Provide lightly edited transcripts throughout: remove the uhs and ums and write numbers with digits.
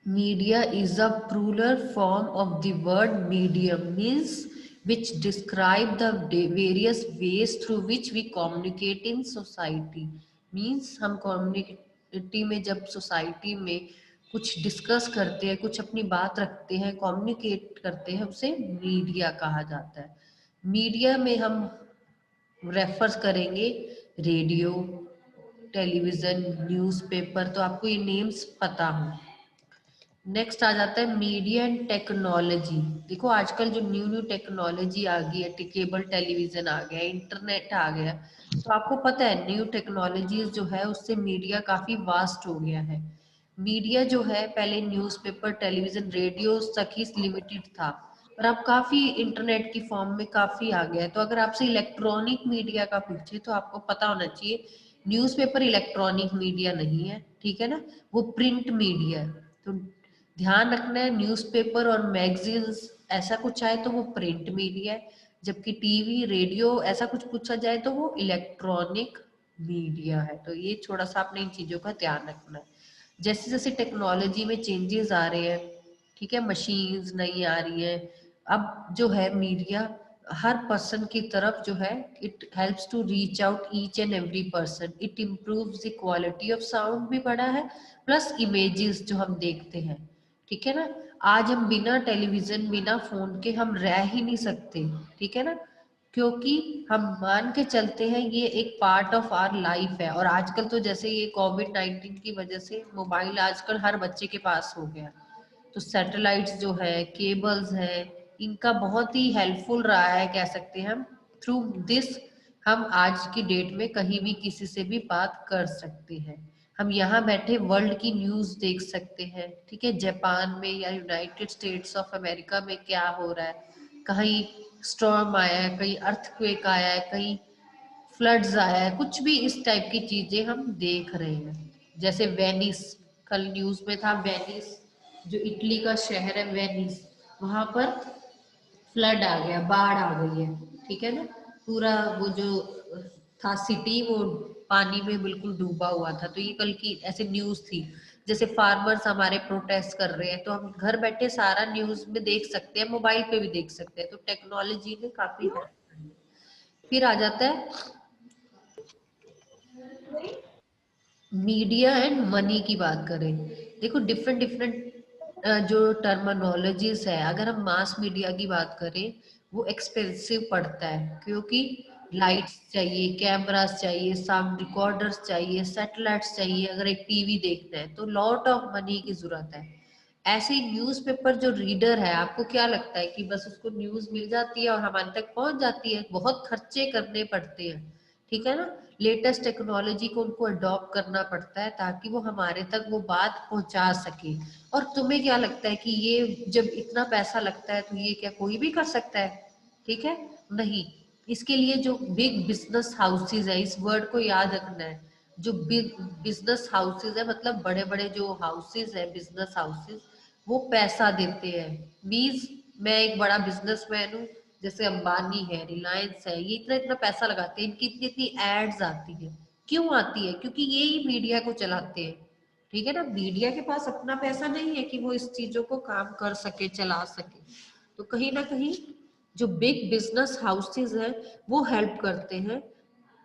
Media is a plural form of the word medium, means which describe the various ways through which we communicate in society. Means हम community में जब society में कुछ discuss करते हैं, कुछ अपनी बात रखते हैं, कम्युनिकेट करते हैं, उसे मीडिया कहा जाता है। मीडिया में हम रेफर करेंगे रेडियो, टेलीविज़न, न्यूज़पेपर, तो आपको ये नेम्स पता हो। नेक्स्ट आ जाता है मीडिया एंड टेक्नोलॉजी। देखो आजकल जो न्यू न्यू टेक्नोलॉजी आ गई है, केबल टेलीविजन आ गया, इंटरनेट आ गया, तो आपको पता है न्यू टेक्नोलॉजीज जो है उससे मीडिया काफी वास्ट हो गया है। मीडिया जो है पहले न्यूज़पेपर, टेलीविजन, रेडियो तक ही लिमिटेड था, पर अब काफी इंटरनेट की फॉर्म में काफी आ गया है। तो अगर आपसे इलेक्ट्रॉनिक मीडिया का पूछे तो आपको पता होना चाहिए न्यूज़पेपर इलेक्ट्रॉनिक मीडिया नहीं है, ठीक है ना, वो प्रिंट मीडिया है। तो ध्यान रखना है न्यूज़पेपर और मैगजीन्स ऐसा कुछ आए तो वो प्रिंट मीडिया है, जबकि टीवी, रेडियो ऐसा कुछ पूछा जाए तो वो इलेक्ट्रॉनिक मीडिया है। तो ये थोड़ा सा आपने इन चीज़ों का ध्यान रखना है। जैसे जैसे टेक्नोलॉजी में चेंजेस आ रहे हैं, ठीक है, मशीन्स नई आ रही हैं, अब जो है मीडिया हर पर्सन की तरफ जो है it helps to reach out each and every person, it improves the quality of sound भी बढ़ा है, प्लस इमेजेस जो हम देखते हैं, ठीक है ना। आज हम बिना टेलीविजन, बिना फोन के हम रह ही नहीं सकते, ठीक है ना, क्योंकि हम मान के चलते हैं ये एक पार्ट ऑफ आवर लाइफ है। और आजकल तो जैसे ये कोविड-19 की वजह से मोबाइल आजकल हर बच्चे के पास हो गया, तो सैटेलाइट्स जो है, केबल्स है, इनका बहुत ही हेल्पफुल रहा है, कह सकते हैं हम। थ्रू दिस हम आज की डेट में कहीं भी किसी से भी बात कर सकते हैं। हम यहाँ बैठे वर्ल्ड की न्यूज़ देख सकते हैं, ठीक है, जापान में या यूनाइटेड स्टेट्स ऑफ अमेरिका में क्या हो रहा है, कहीं स्टॉर्म आया है, कहीं अर्थक्वेक आया है, कहीं फ्लड्स आया है, कुछ भी इस टाइप की चीजें हम देख रहे हैं। जैसे वेनिस, कल न्यूज में था वेनिस, जो इटली का शहर है वेनिस, वहां पर फ्लड आ गया, बाढ़ आ गई है, ठीक है ना, पूरा वो जो था सिटी वो पानी में बिल्कुल डूबा हुआ था। तो ये कल की ऐसे न्यूज थी। जैसे फार्मर्स हमारे प्रोटेस्ट कर रहे हैं, तो हम घर बैठे सारा न्यूज में देख सकते हैं, मोबाइल पे भी देख सकते हैं। तो टेक्नोलॉजी ने काफी हेल्प की है। फिर आ जाता है मीडिया एंड मनी की बात करें। देखो डिफरेंट डिफरेंट जो टर्मिनोलॉजीज है, अगर हम मास मीडिया की बात करें वो एक्सपेंसिव पड़ता है, क्योंकि लाइट्स चाहिए, कैमरास चाहिए, साउंड रिकॉर्डर्स चाहिए, सैटेलाइट्स चाहिए, अगर एक टीवी देखना है तो लॉट ऑफ मनी की जरूरत है। ऐसे ही न्यूज़पेपर जो रीडर है, आपको क्या लगता है कि बस उसको न्यूज़ मिल जाती है और हमारे तक पहुंच जाती है? बहुत खर्चे करने पड़ते हैं, ठीक है ना, लेटेस्ट टेक्नोलॉजी को उनको अडॉप्ट करना पड़ता है ताकि वो हमारे तक वो बात पहुंचा सके। और तुम्हें क्या लगता है कि ये जब इतना पैसा लगता है तो ये क्या कोई भी कर सकता है? ठीक है, नहीं। इसके लिए जो बिग बिजनेस हाउसेज है, इस वर्ड को याद रखना है, जो बिग बिजनेस हाउसेज है, मतलब बड़े बड़े जो हाउसेज है, बिजनेस हाउसेज, वो पैसा देते हैं। मीन्स मैं एक बड़ा बिजनेसमैन हूँ, जैसे अंबानी है, रिलायंस है, ये इतना इतना पैसा लगाते हैं, इनकी इतनी इतनी एड्स आती है। क्यों आती है? क्योंकि ये ही मीडिया को चलाते हैं, ठीक है ना। मीडिया के पास अपना पैसा नहीं है कि वो इस चीजों को काम कर सके, चला सके। तो कहीं ना कहीं जो बिग बिजनेस हाउसेज हैं वो हेल्प करते हैं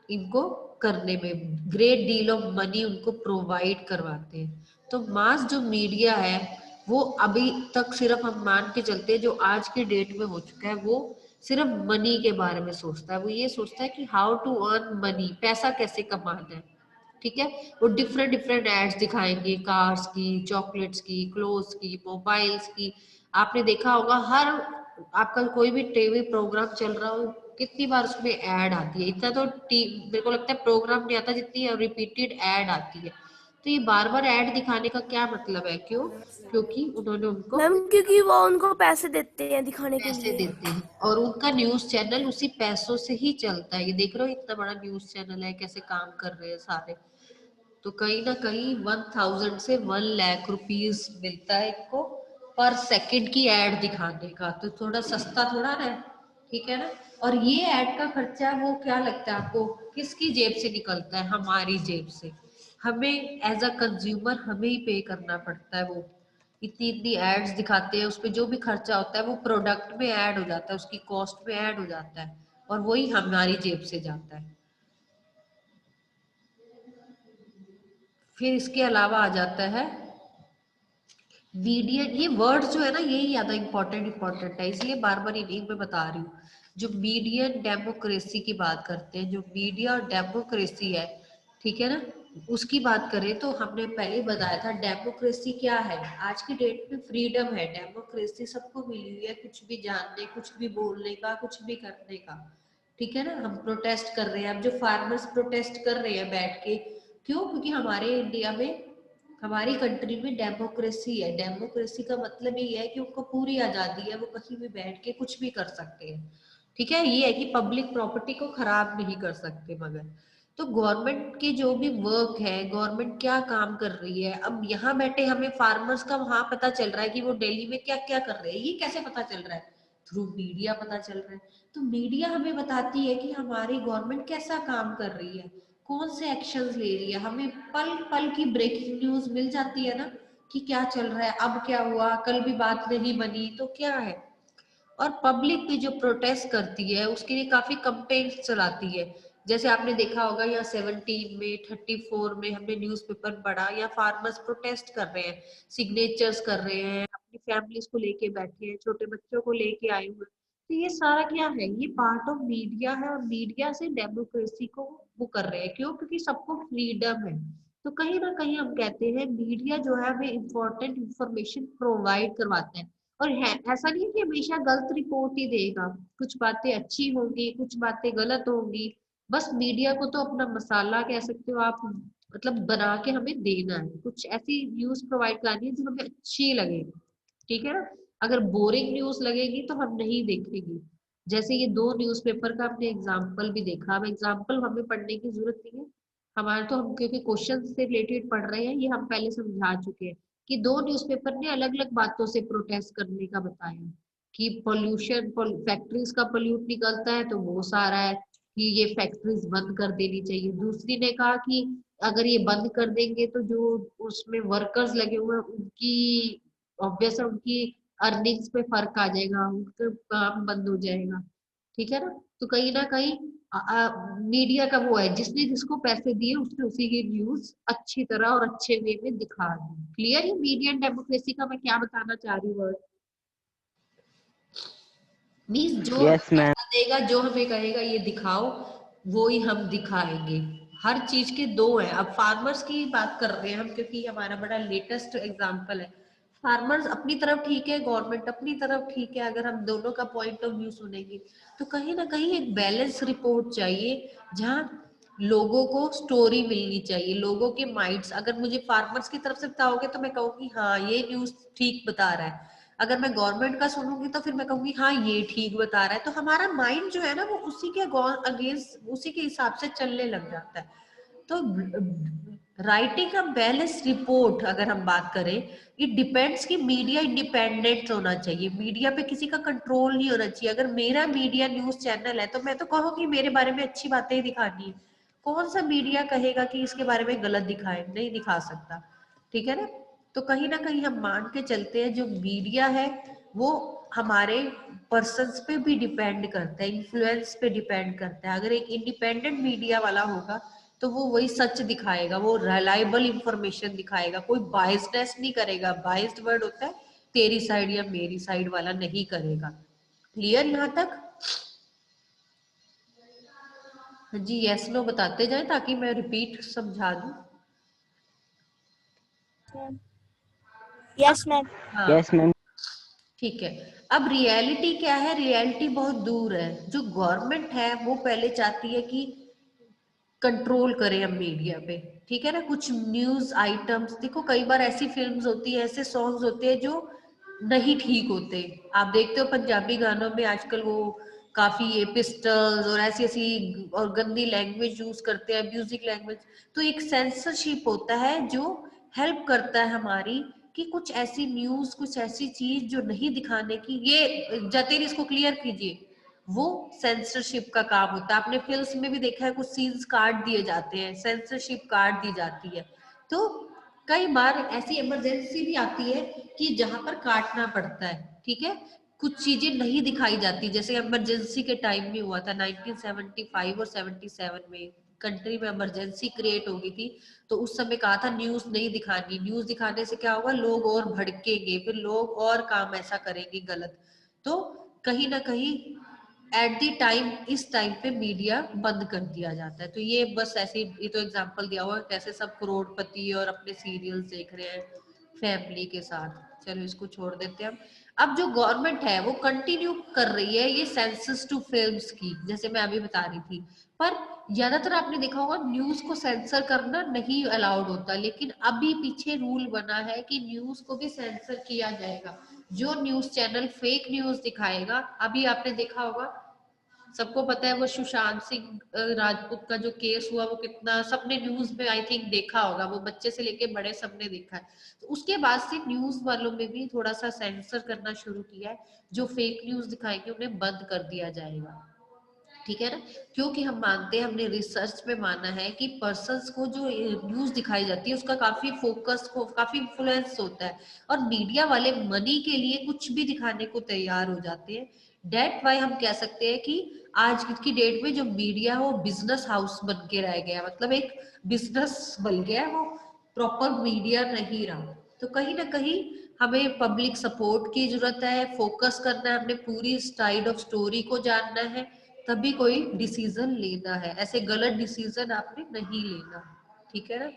इनको करने में, ग्रेट डील ऑफ मनी उनको प्रोवाइड करवाते हैं। तो मास जो मीडिया है वो अभी तक सिर्फ हम मान के चलते हैं, जो आज के डेट में हो चुका है, वो सिर्फ मनी के बारे में सोचता है। वो ये सोचता है कि हाउ टू अर्न मनी, पैसा कैसे कमाना है, ठीक है। वो डिफरेंट डिफरेंट एड्स दिखाएंगे, कार्स की, चॉकलेट्स की, क्लोथ्स की, मोबाइल्स की। आपने देखा होगा हर आपका कोई भी टीवी प्रोग्राम चल रहा हो, कितनी बार उसमें ऐड आती है। इतना तो मेरे को लगता है प्रोग्राम नहीं आता जितनी रिपीटेड ऐड आती है। तो ये बार बार ऐड दिखाने का क्या मतलब है? क्यों? क्योंकि उन्होंने उनको मैम क्योंकि वो उनको पैसे देते हैं दिखाने के पैसे लिए। देते हैं और उनका न्यूज चैनल उसी पैसों से ही चलता है। ये देख रहे हो इतना बड़ा न्यूज चैनल है, कैसे काम कर रहे हैं सारे। तो कहीं ना कहीं 1000 से 1 लाख रुपीज मिलता है इनको पर सेकंड की एड दिखाने का। तो थोड़ा सस्ता थोड़ा ना है, ठीक है ना। और ये एड का खर्चा वो क्या लगता है आपको, किसकी जेब से निकलता है? हमारी जेब से। हमें एज अ कंज्यूमर हमें ही पे करना पड़ता है वो, इतनी इतनी एड्स दिखाते हैं, उस पे जो भी खर्चा होता है वो प्रोडक्ट में ऐड हो जाता है, उसकी कॉस्ट में ऐड हो जाता है और वही हमारी जेब से जाता है। फिर इसके अलावा आ जाता है मीडिया। ये वर्ड जो है ना यही ज्यादा इंपॉर्टेंट है, इसलिए बार बार इन्हीं में बता रही हूँ। जो मीडिया डेमोक्रेसी की बात करते हैं, जो मीडिया और डेमोक्रेसी है, ठीक है ना, उसकी बात करें तो हमने पहले ही बताया था डेमोक्रेसी क्या है। आज की डेट में फ्रीडम है, डेमोक्रेसी सबको मिली हुई है, कुछ भी जानने, कुछ भी बोलने का, कुछ भी करने का, ठीक है ना। हम प्रोटेस्ट कर रहे हैं, अब जो फार्मर्स प्रोटेस्ट कर रहे हैं बैठ के, क्यों? क्योंकि हमारे इंडिया में, हमारी कंट्री में डेमोक्रेसी है। डेमोक्रेसी का मतलब ये है कि उनको पूरी आजादी है, वो कहीं भी बैठ के कुछ भी कर सकते हैं, ठीक है। ये है कि पब्लिक प्रॉपर्टी को खराब नहीं कर सकते। मगर तो गवर्नमेंट के जो भी वर्क है, गवर्नमेंट क्या काम कर रही है, अब यहाँ बैठे हमें फार्मर्स का वहां पता चल रहा है कि वो दिल्ली में क्या क्या कर रहे हैं, ये कैसे पता चल रहा है? थ्रू मीडिया पता चल रहा है। तो मीडिया हमें बताती है कि हमारी गवर्नमेंट कैसा काम कर रही है, कौन से एक्शंस ले रही है। हमें पल पल की ब्रेकिंग न्यूज मिल जाती है ना, कि क्या चल रहा है, अब क्या हुआ, कल भी बात नहीं बनी तो क्या है। और पब्लिक भी जो प्रोटेस्ट करती है उसके लिए काफी कंपेन्स चलाती है। जैसे आपने देखा होगा यहाँ 17 में, 34 में हमने न्यूज़पेपर पढ़ा, या फार्मर्स प्रोटेस्ट कर रहे हैं, सिग्नेचर्स कर रहे हैं, अपनी फैमिलीज को लेके बैठे हैं, छोटे बच्चों को लेके आए हुए हैं। तो ये सारा क्या है? ये पार्ट ऑफ मीडिया है, और मीडिया से डेमोक्रेसी को वो कर रहे हैं। क्यों? क्योंकि सबको फ्रीडम है। तो कहीं ना कहीं हम कहते हैं मीडिया जो है हमें इम्पोर्टेंट इंफॉर्मेशन प्रोवाइड करवाता है। और है ऐसा नहीं है कि हमेशा गलत रिपोर्ट ही देगा, कुछ बातें अच्छी होंगी, कुछ बातें गलत होंगी। बस मीडिया को तो अपना मसाला कह सकते हो आप, मतलब बना के हमें देना है, कुछ ऐसी न्यूज प्रोवाइड करनी है जो हमें अच्छी लगे, ठीक है ना। अगर बोरिंग न्यूज लगेगी तो हम नहीं देखेंगे। जैसे ये दो न्यूज़पेपर का हमने एग्जाम्पल भी देखा, अब एग्जाम्पल हमें पढ़ने की जरूरत नहीं है हमारे, तो हम क्योंकि क्वेश्चन से रिलेटेड पढ़ रहे हैं, ये हम पहले समझा चुके हैं कि दो न्यूज़पेपर ने अलग अलग बातों से प्रोटेस्ट करने का बताया। कि पोल्यूशन, फैक्ट्रीज का पोल्यूट निकलता है तो वो सारा है कि ये फैक्ट्रीज बंद कर देनी चाहिए। दूसरी ने कहा कि अगर ये बंद कर देंगे तो जो उसमें वर्कर्स लगे हुए हैं उनकी, ऑब्वियस है, उनकी अर्निंग्स पे फर्क आ जाएगा, उनका काम बंद हो जाएगा, ठीक है ना। तो कहीं ना कहीं मीडिया का वो है, जिसने जिसको पैसे दिए उसने उसी की न्यूज अच्छी तरह और अच्छे वे में दिखा दी। क्लियर है मीडिया एंड डेमोक्रेसी का मैं क्या बताना चाह रही हूँ? मीन्स जो हमें यस मैम। पैसा देगा, जो हमें कहेगा ये दिखाओ, वो ही हम दिखाएंगे। हर चीज के दो है। अब फार्मर्स की बात कर रहे हैं हम, क्योंकि हमारा बड़ा लेटेस्ट एग्जांपल है। फार्मर्स अपनी तरफ ठीक है, गवर्नमेंट अपनी तरफ ठीक है। अगर हम दोनों का पॉइंट ऑफ व्यू सुनेंगे तो कहीं ना कहीं एक बैलेंस रिपोर्ट चाहिए, जहाँ लोगों को स्टोरी मिलनी चाहिए, लोगों के माइंड्स। अगर मुझे फार्मर्स की तरफ से बताओगे तो मैं कहूंगी हाँ ये न्यूज ठीक बता रहा है, अगर मैं गवर्नमेंट का सुनूंगी तो फिर मैं कहूंगी हाँ ये ठीक बता रहा है। तो हमारा माइंड जो है ना वो उसी के अगेंस्ट, उसी के हिसाब से चलने लग जाता है। तो राइटिंग अ बैलेंस रिपोर्ट अगर हम बात करें, इट डिपेंड्स कि मीडिया इंडिपेंडेंट होना चाहिए, मीडिया पे किसी का कंट्रोल नहीं होना चाहिए। अगर मेरा मीडिया न्यूज चैनल है तो मैं तो कहूंगी मेरे बारे में अच्छी बातें ही दिखानी है। कौन सा मीडिया कहेगा कि इसके बारे में गलत दिखाए? नहीं दिखा सकता, ठीक है ना। तो कहीं ना कहीं हम मान के चलते हैं जो मीडिया है वो हमारे पर्सन्स पे भी डिपेंड करता है, इन्फ्लुएंस पे डिपेंड करता है। अगर एक इंडिपेंडेंट मीडिया वाला होगा तो वो वही सच दिखाएगा, वो रिलायबल इंफॉर्मेशन दिखाएगा, कोई बायसनेस नहीं करेगा। बायस्ड वर्ड होता है तेरी साइड या मेरी साइड वाला नहीं करेगा। क्लियर यहाँ तक? हाँ जी, यस नो बताते जाए ताकि मैं रिपीट समझा दूं। Yes ma'am. हाँ यस मैम। ठीक है। अब रियलिटी क्या है? रियलिटी बहुत दूर है। जो गवर्नमेंट है वो पहले चाहती है कि कंट्रोल करें हम मीडिया पे, ठीक है ना। कुछ न्यूज आइटम्स देखो, कई बार ऐसी फिल्म्स होती है, ऐसे सॉन्ग्स होते हैं जो नहीं ठीक होते। आप देखते हो पंजाबी गानों में आजकल वो काफी ये पिस्टल्स और ऐसी ऐसी और गंदी लैंग्वेज यूज करते हैं, म्यूजिक लैंग्वेज। तो एक सेंसरशिप होता है जो हेल्प करता है हमारी, कि कुछ ऐसी न्यूज, कुछ ऐसी चीज जो नहीं दिखाने की, ये जतेर इसको क्लियर कीजिए, वो सेंसरशिप का काम होता है। आपने फिल्म में भी देखा है कुछ सीन्स काट दिए जाते हैं, सेंसरशिप काट दी जाती है। तो कई बार ऐसी इमरजेंसी भी आती है कि जहां पर काटना पड़ता है, ठीक है, कुछ चीजें नहीं दिखाई जाती, जैसे इमरजेंसी के टाइम में हुआ था 1975 और 77 में कंट्री में इमरजेंसी क्रिएट हो गई थी, तो उस समय कहा था न्यूज नहीं दिखानी, न्यूज दिखाने से क्या होगा, लोग और भड़केंगे, फिर लोग और काम ऐसा करेंगे गलत, तो कहीं ना कहीं एट द टाइम इस टाइम पे मीडिया बंद कर दिया जाता है। तो ये बस ऐसे ये तो एग्जांपल दिया हुआ है कैसे सब करोड़पति और अपने सीरियल्स देख रहे हैं फैमिली के साथ। चलो इसको छोड़ देते हैं हम। अब जो गवर्नमेंट है वो कंटिन्यू कर रही है ये सेंसस टू फिल्म्स की, जैसे मैं अभी बता रही थी, पर ज्यादातर आपने देखा होगा न्यूज को सेंसर करना नहीं अलाउड होता, लेकिन अभी पीछे रूल बना है कि न्यूज को भी सेंसर किया जाएगा। जो न्यूज चैनल फेक न्यूज दिखाएगा, अभी आपने देखा होगा, सबको पता है वो सुशांत सिंह राजपूत का जो केस हुआ, वो कितना सबने न्यूज में आई थिंक देखा होगा, वो बच्चे से लेके बड़े सबने देखा है। तो उसके बाद से न्यूज वालों में भी थोड़ा सा सेंसर करना शुरू किया है, जो फेक न्यूज दिखाएंगे उन्हें बंद कर दिया जाएगा, ठीक है ना, क्योंकि हम मानते हैं, हमने रिसर्च में माना है कि पर्सन्स को जो न्यूज दिखाई जाती है उसका काफी फोकस को काफी इन्फ्लुएंस होता है, और मीडिया वाले मनी के लिए कुछ भी दिखाने को तैयार हो जाते हैं। डेट वाई हम कह सकते हैं कि आज की डेट में जो मीडिया है वो बिजनेस हाउस बन के रह गया, मतलब एक बिजनेस बन गया है, वो प्रॉपर मीडिया नहीं रहा। तो कहीं ना कहीं हमें पब्लिक सपोर्ट की जरूरत है, फोकस करना है, हमने पूरी साइड ऑफ स्टोरी को जानना है, तभी कोई डिसीजन लेना है, ऐसे गलत डिसीजन आपने नहीं लेना, ठीक है ना।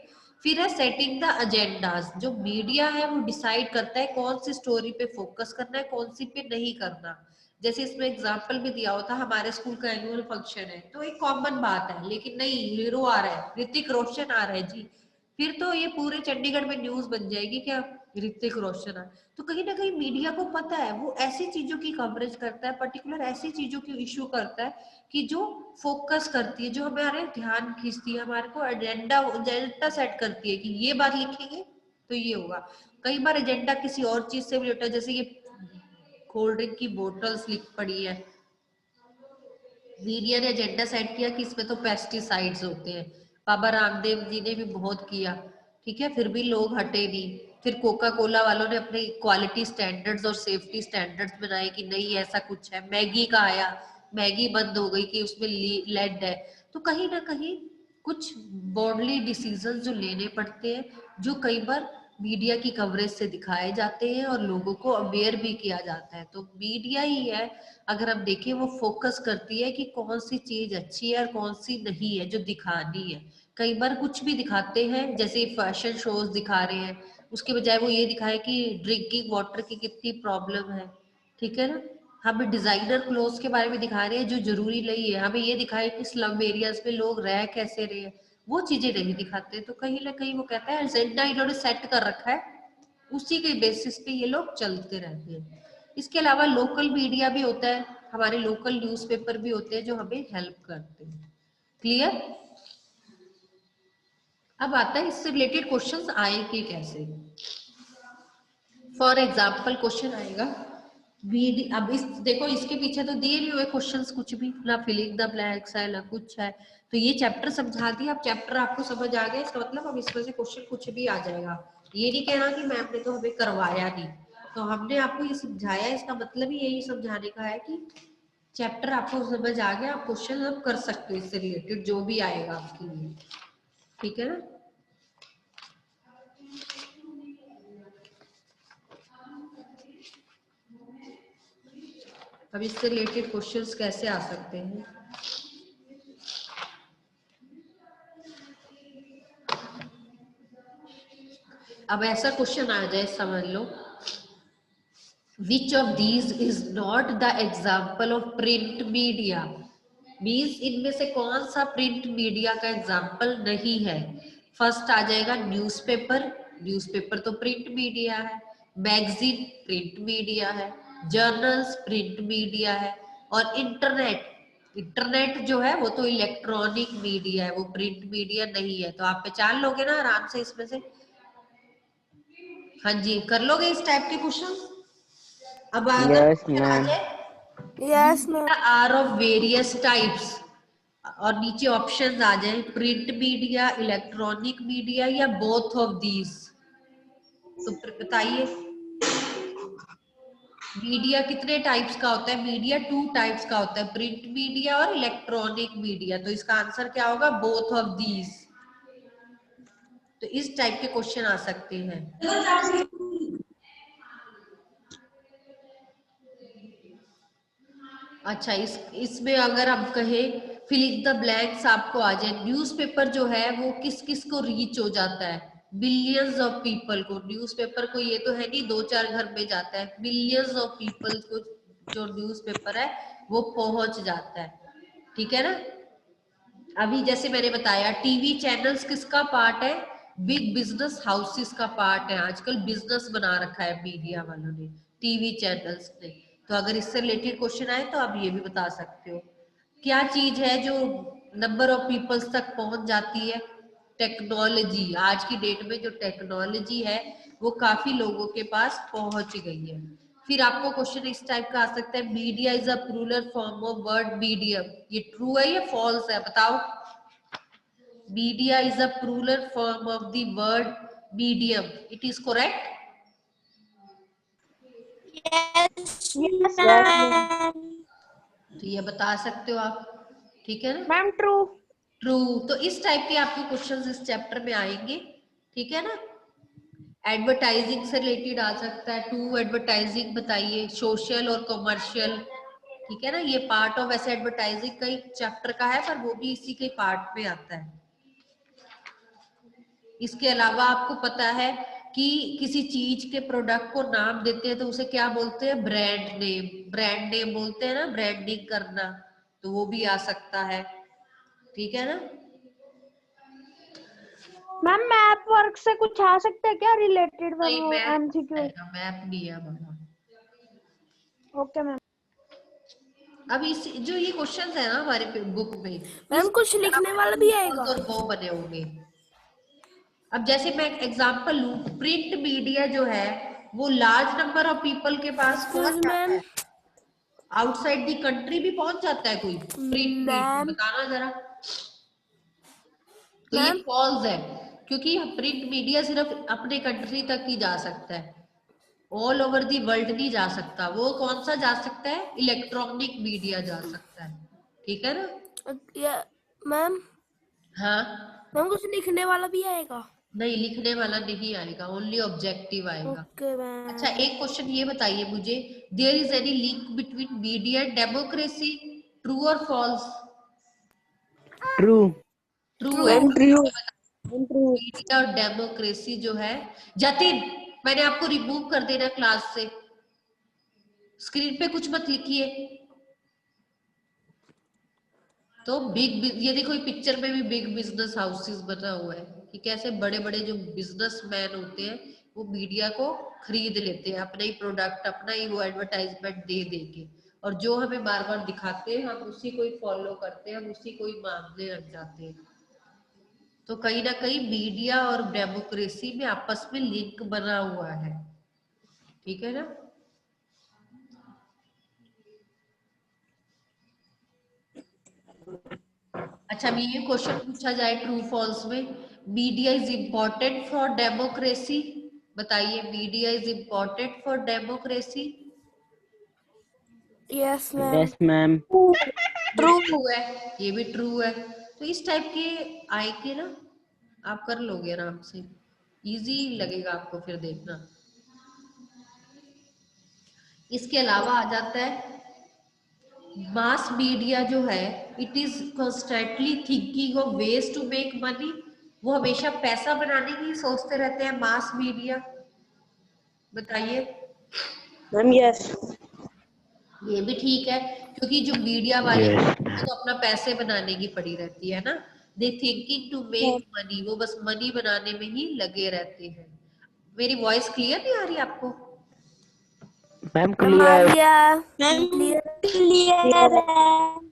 फिर है सेटिंग द एजेंडाज, जो मीडिया है वो डिसाइड करता है कौन सी स्टोरी पे फोकस करना है, कौन सी पे नहीं करना। जैसे इसमें एग्जाम्पल भी दिया होता, हमारे स्कूल का एनुअल फंक्शन है, तो एक कॉमन बात है, लेकिन नहीं हीरो आ रहा है, ऋतिक रोशन आ रहा है जी, फिर तो ये पूरे चंडीगढ़ में न्यूज बन जाएगी क्या, ऋतिक रोशन आ। तो कहीं ना कहीं मीडिया को पता है, वो ऐसी चीजों की कवरेज करता है, पर्टिकुलर ऐसी चीजों की इश्यू करता है कि जो फोकस करती है, जो हमारे ध्यान खींचती है, हमारे को एजेंडा एजेंडा सेट करती है कि ये बात लिखेंगे तो ये होगा। कई बार एजेंडा किसी और चीज से रिलेटेड, जैसे ये कोल्ड ड्रिंक की बोतल्स लिख पड़ी है, मीडिया ने एजेंडा सेट किया कि इसमें तो पेस्टिसाइड्स होते हैं, बाबा रामदेव जी ने भी बहुत किया, ठीक है, फिर भी लोग हटे नहीं। फिर कोका कोला वालों ने अपने क्वालिटी स्टैंडर्ड्स और सेफ्टी स्टैंडर्ड्स बनाए कि नहीं ऐसा कुछ है, मैगी का आया, मैगी बंद हो गई कि उसमें लेड है। तो कहीं ना कहीं कुछ बॉडली डिसीजन जो लेने पड़ते हैं, जो कई बार मीडिया की कवरेज से दिखाए जाते हैं और लोगों को अवेयर भी किया जाता है। तो मीडिया ही है, अगर हम देखें, वो फोकस करती है कि कौन सी चीज अच्छी है और कौन सी नहीं है जो दिखानी है। कई बार कुछ भी दिखाते हैं, जैसे फैशन शोज दिखा रहे हैं, उसके बजाय वो ये दिखाए कि ड्रिंकिंग वाटर की कितनी प्रॉब्लम है, ठीक है ना। हमें डिजाइनर क्लोथ्स के बारे में दिखा रहे हैं जो जरूरी नहीं है, हमें ये दिखाए कि स्लम एरियाज में लोग रह कैसे रहे हैं, वो चीजें नहीं दिखाते। तो कहीं ना कहीं वो कहता है एजेंडा इन्होंने सेट कर रखा है, उसी के बेसिस पे ये लोग चलते रहते हैं। इसके अलावा लोकल मीडिया भी होता है, हमारे लोकल न्यूज़पेपर भी होते हैं जो हमें हेल्प करते हैं। क्लियर। अब आता है इससे रिलेटेड क्वेश्चंस आए कि कैसे। फॉर एग्जाम्पल क्वेश्चन आएगा, अब इस देखो, इसके पीछे तो दिए नहीं हुए क्वेश्चंस कुछ भी, ना फिलिंग द ब्लैंक्स है ना कुछ है, तो ये चैप्टर समझा दिया। अब चैप्टर आपको समझ आ गया, इसका मतलब अब इसमें से क्वेश्चन कुछ भी आ जाएगा। ये नहीं कहना कि मैम ने तो हमें करवाया नहीं, तो हमने आपको ये समझाया, इसका मतलब ही यही समझाने का है कि चैप्टर आपको समझ आ गया, आप क्वेश्चन अब कर सकते हो इससे रिलेटेड जो भी आएगा आपके लिए, ठीक है ना। अब इससे रिलेटेड क्वेश्चंस कैसे आ सकते हैं। अब ऐसा क्वेश्चन आ जाए, समझ लो, which of these is not the example of print media, means इनमें से कौन सा प्रिंट मीडिया का एग्जाम्पल नहीं है। फर्स्ट आ जाएगा न्यूज़पेपर, न्यूज़पेपर तो प्रिंट मीडिया है, मैगजीन प्रिंट मीडिया है, जर्नल्स प्रिंट मीडिया है, और इंटरनेट, इंटरनेट जो है वो तो इलेक्ट्रॉनिक मीडिया है, वो प्रिंट मीडिया नहीं है। तो आप पहचान लोगे ना आराम से इसमें से। हाँ जी, कर लोगे इस टाइप के क्वेश्चन। अब अगर यस क्वेश्चन आ मैम। जाए yes ma'am. Are of various types, और नीचे ऑप्शंस आ जाए प्रिंट मीडिया, इलेक्ट्रॉनिक मीडिया या बोथ ऑफ दीज, तो बताइए मीडिया कितने टाइप्स का होता है? मीडिया 2 टाइप्स का होता है, प्रिंट मीडिया और इलेक्ट्रॉनिक मीडिया। तो इसका आंसर क्या होगा? Both of these. तो इस टाइप के क्वेश्चन आ सकते हैं। अच्छा, इसमें अगर हम कहें फिल इन द ब्लैंक्स आपको आ जाए, न्यूज़पेपर जो है वो किस किस को रीच हो जाता है? बिलियंस ऑफ पीपल को। न्यूज़पेपर को ये तो है नहीं 2-4 घर में जाता है, मिलियंस ऑफ पीपल को जो न्यूज़पेपर है वो पहुंच जाता है। ठीक है ना? अभी जैसे मैंने बताया टीवी चैनल्स किसका पार्ट है? बिग बिजनेस हाउसेस का पार्ट है। आजकल बिजनेस बना रखा है मीडिया वालों ने, टीवी चैनल्स ने। तो अगर इससे रिलेटेड क्वेश्चन आए तो आप ये भी बता सकते हो। क्या चीज है जो नंबर ऑफ पीपल्स तक पहुंच जाती है? टेक्नोलॉजी। आज की डेट में जो टेक्नोलॉजी है वो काफी लोगों के पास पहुंच गई है। फिर आपको क्वेश्चन इस टाइप का आ सकता है, media is a plural form of word medium. ये ट्रू है या फॉल्स है? बताओ। Media is a plural form of the word medium, it is correct? Yes ma'am. Ma'am. तो ये बता सकते हो आप। ठीक है ना? Ma'am true. ट्रू। तो इस टाइप के आपके क्वेश्चंस इस चैप्टर में आएंगे। ठीक है ना? एडवर्टाइजिंग से रिलेटेड आ सकता है, टू एडवर्टाइजिंग बताइए, सोशल और कमर्शियल। ठीक है ना? ये पार्ट ऑफ ऐसे एडवर्टाइजिंग का एक चैप्टर का है, पर वो भी इसी के पार्ट में आता है। इसके अलावा आपको पता है कि किसी चीज के प्रोडक्ट को नाम देते हैं तो उसे क्या बोलते हैं? Brand name. ब्रांड नेम बोलते हैं ना, ब्रांडिंग करना। तो वो भी आ सकता है। ठीक है ना? मैम मैप वर्क से कुछ आ सकता है क्या रिलेटेड नहीं, वो मैप एमसीक्यू? मैप नहीं है हमारा। Okay ma'am. अब इस जो ये क्वेश्चंस है ना हमारे बुक में, मैम कुछ लिखने वाला भी आएगा। और वो बने होंगे। अब जैसे मैं एग्जांपल लूं, प्रिंट मीडिया जो है वो लार्ज नंबर ऑफ पीपल के पास पहुंच जाता मैम। है। आउटसाइड दी कंट्री भी पहुंच जाता है कोई प्रिंट मीडिया? मैम। बताना जरा। तो ये मैम। फॉल्स है, क्योंकि प्रिंट मीडिया सिर्फ अपने कंट्री तक ही जा सकता है, ऑल ओवर दी वर्ल्ड नहीं जा सकता। वो कौन सा जा सकता है? इलेक्ट्रॉनिक मीडिया जा सकता है। ठीक है ना? मैम। हाँ। मैम कुछ लिखने वाला भी आएगा। नहीं, लिखने वाला नहीं आएगा, ओनली ऑब्जेक्टिव आएगा। ओके अच्छा, मैम। एक क्वेश्चन ये बताइए मुझे, there is any link between media and democracy? True और फॉल्स? ट्रू। ट्रू है। ट्रू। मीडिया और डेमोक्रेसी जो है, जतिन मैंने आपको रिमूव कर देना क्लास से, स्क्रीन पे कुछ मत लिखिए। तो बिग, ये देखो पिक्चर में भी बिग बिजनेस हाउसेस बना हुआ है कि कैसे बड़े बड़े जो बिजनेसमैन होते हैं वो मीडिया को खरीद लेते हैं, अपना ही प्रोडक्ट, अपना ही वो एडवर्टाइजमेंट दे दे के, और जो हमें बार बार दिखाते हैं हम उसी को ही फॉलो करते हैं, हम उसी को ही मानने लग जाते हैं। तो कहीं ना कहीं मीडिया और डेमोक्रेसी में आपस में लिंक बना हुआ है। ठीक है ना? अच्छा, अब ये क्वेश्चन पूछा जाए ट्रू फॉल्स में, media is important for democracy? बताइए, media is important for democracy? Yes ma'am. Yes ma'am. True है, ये भी ट्रू है। तो इस टाइप के आएंगे ना, आप कर लोगे आराम से, इजी लगेगा आपको फिर देखना। इसके अलावा आ जाता है मास मीडिया जो है, it is constantly thinking of ways to make money. वो हमेशा पैसा बनाने की सोचते रहते हैं मास मीडिया। बताइए। Ma'am yes. ये भी ठीक है, क्योंकि जो मीडिया वाले यस वो तो अपना पैसे बनाने की पड़ी रहती है ना, they thinking to make money, वो बस मनी बनाने में ही लगे रहते हैं। मेरी वॉइस क्लियर नहीं आ रही आपको? मैम मैम आ क्लियर। रही है। Ma'am clear. क्लियर है।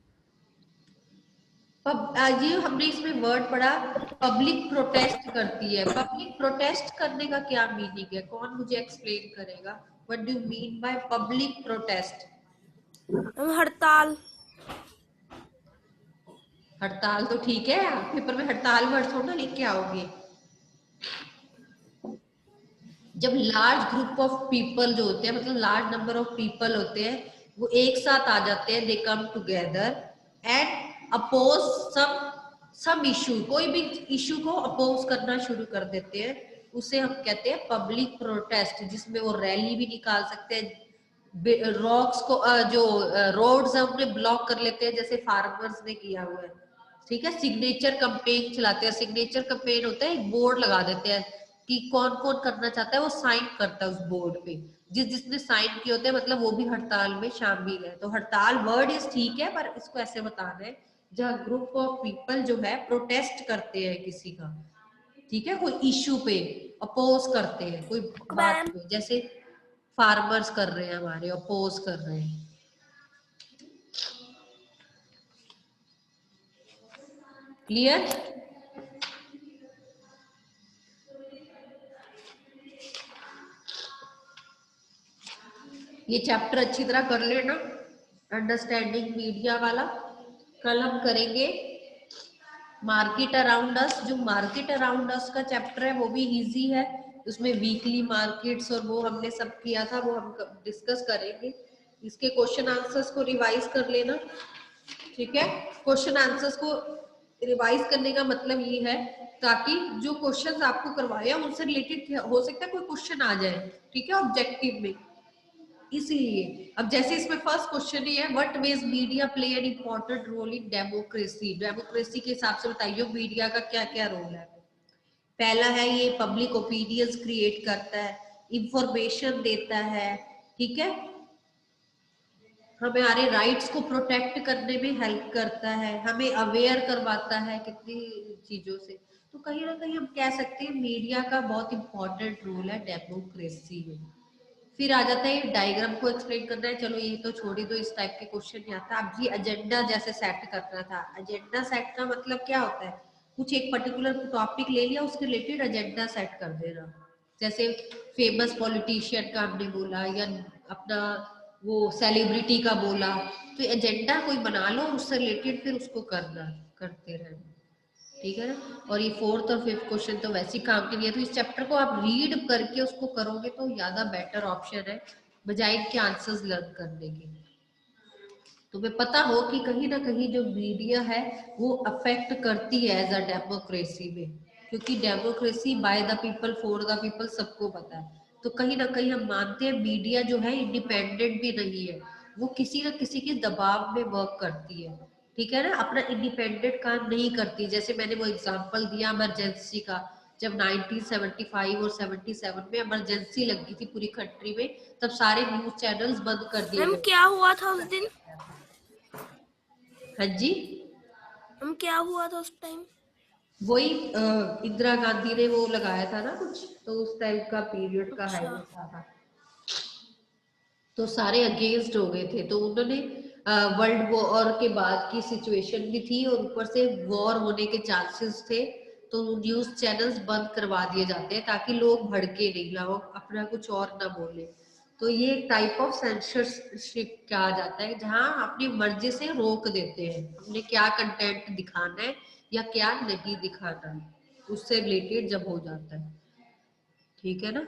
ये हमने इसमें वर्ड पढ़ा, पब्लिक प्रोटेस्ट करती है। पब्लिक प्रोटेस्ट करने का क्या मीनिंग है? कौन मुझे एक्सप्लेन करेगा? What do you mean by public protest? Ma'am हड़ताल। हड़ताल तो ठीक है, आप पेपर में हड़ताल वर्ड थोड़ा लिख के आओगे। जब लार्ज ग्रुप ऑफ पीपल जो होते हैं, मतलब लार्ज नंबर ऑफ पीपल होते हैं, वो एक साथ आ जाते हैं, they come together and oppose some issue, कोई भी इशू को अपोज करना शुरू कर देते हैं, उसे हम कहते हैं पब्लिक प्रोटेस्ट, जिसमें वो रैली भी निकाल सकते हैं, रॉक्स को जो रोड्स है उन्हें ब्लॉक कर लेते हैं, जैसे फार्मर्स ने किया हुआ है, ठीक है। सिग्नेचर कैंपेन चलाते हैं, सिग्नेचर कैंपेन होता है, एक बोर्ड लगा देते हैं कि कौन कौन करना चाहता है, वो साइन करता है उस बोर्ड पे, जिसने साइन किए होते हैं मतलब वो भी हड़ताल में शामिल है। तो हड़ताल वर्ड इज ठीक है, पर इसको ऐसे बताना है जहाँ ग्रुप ऑफ पीपल जो है प्रोटेस्ट करते हैं किसी का, ठीक है, कोई इशू पे अपोज करते हैं, कोई बात पे, जैसे फार्मर्स कर रहे हैं हमारे, अपोज कर रहे हैं। क्लियर? ये चैप्टर अच्छी तरह कर लेना, अंडरस्टैंडिंग मीडिया वाला। कल हम करेंगे मार्केट अराउंड अस। जो मार्केट अराउंड अस का चैप्टर है वो भी इजी है, उसमें वीकली मार्केट्स और वो हमने सब किया था, वो हम डिस्कस करेंगे। इसके क्वेश्चन आंसर्स को रिवाइज कर लेना, ठीक है। क्वेश्चन आंसर्स को रिवाइज करने का मतलब ये है ताकि जो क्वेश्चंस आपको करवाए उनसे रिलेटेड हो सकता है कोई क्वेश्चन आ जाए, ठीक है, ऑब्जेक्टिव में। इसीलिए अब जैसे इसमें फर्स्ट क्वेश्चन ही है, what ways media play an important role in democracy. Democracy के हिसाब से बताइए मीडिया का क्या क्या रोल है। पहला है ये पब्लिक ओपिनियंस क्रिएट करता है, इंफॉर्मेशन देता है, ठीक है, हमारे राइट्स को प्रोटेक्ट करने में हेल्प करता है, हमें अवेयर करवाता है कितनी चीजों से। तो कहीं ना कहीं हम कह सकते हैं मीडिया का बहुत इंपॉर्टेंट रोल है डेमोक्रेसी में। फिर आ जाता है डायग्राम को एक्सप्लेन करना है, चलो ये तो छोड़ ही दो, इस टाइप के क्वेश्चन नहीं आता। अब ये एजेंडा जैसे सेट करना था, एजेंडा सेट का मतलब क्या होता है, कुछ एक पर्टिकुलर टॉपिक ले लिया, उसके रिलेटेड एजेंडा सेट कर देना। जैसे फेमस पॉलिटिशियन का हमने बोला या अपना वो सेलिब्रिटी का बोला, तो एजेंडा कोई बना लो, उससे रिलेटेड फिर उसको करना, करते रहना, ठीक है ना। और ये फोर्थ और फिफ्थ क्वेश्चन तो वैसे ही काम के लिए, तो इस चैप्टर को आप रीड करके उसको करोगे तो ज्यादा बेटर ऑप्शन है बजाय इनके आंसर्स लर्न करने के। तुम्हें पता हो कि कहीं ना कहीं जो मीडिया है वो अफेक्ट करती है एज अ डेमोक्रेसी में, क्योंकि democracy by the people for the people सबको पता है। तो कहीं ना कहीं हम मानते हैं मीडिया जो है इंडिपेंडेंट भी नहीं है, वो किसी न किसी के दबाव में वर्क करती है, ठीक है ना, अपना इंडिपेंडेंट काम नहीं करती। जैसे मैंने वो एग्जांपल दिया इमरजेंसी का, जब 1975 और 77 में इमरजेंसी लगी थी पूरी कंट्री में, तब सारे न्यूज चैनल्स बंद कर दिए मैम गए। क्या हुआ था उस दिन? हाँ जी, मैम क्या हुआ था उस टाइम? वही इंदिरा गांधी ने वो लगाया था ना कुछ, तो उस टाइम का पीरियड का है अच्छा। वो सारा, तो सारे अगेंस्ट हो गए थे। तो उन्होंने वर्ल्ड वॉर के बाद की सिचुएशन भी थी और ऊपर से वॉर होने के चांसेस थे, तो न्यूज चैनल्स बंद करवा दिए जाते हैं ताकि लोग भड़के नहीं, लोग अपना कुछ और ना बोले। तो ये टाइप ऑफ सेंसरशिप कहा जाता है, जहां अपनी मर्जी से रोक देते हैं हमने क्या कंटेंट दिखाना है या क्या नहीं दिखाना है, उससे रिलेटेड जब हो जाता है, ठीक है ना।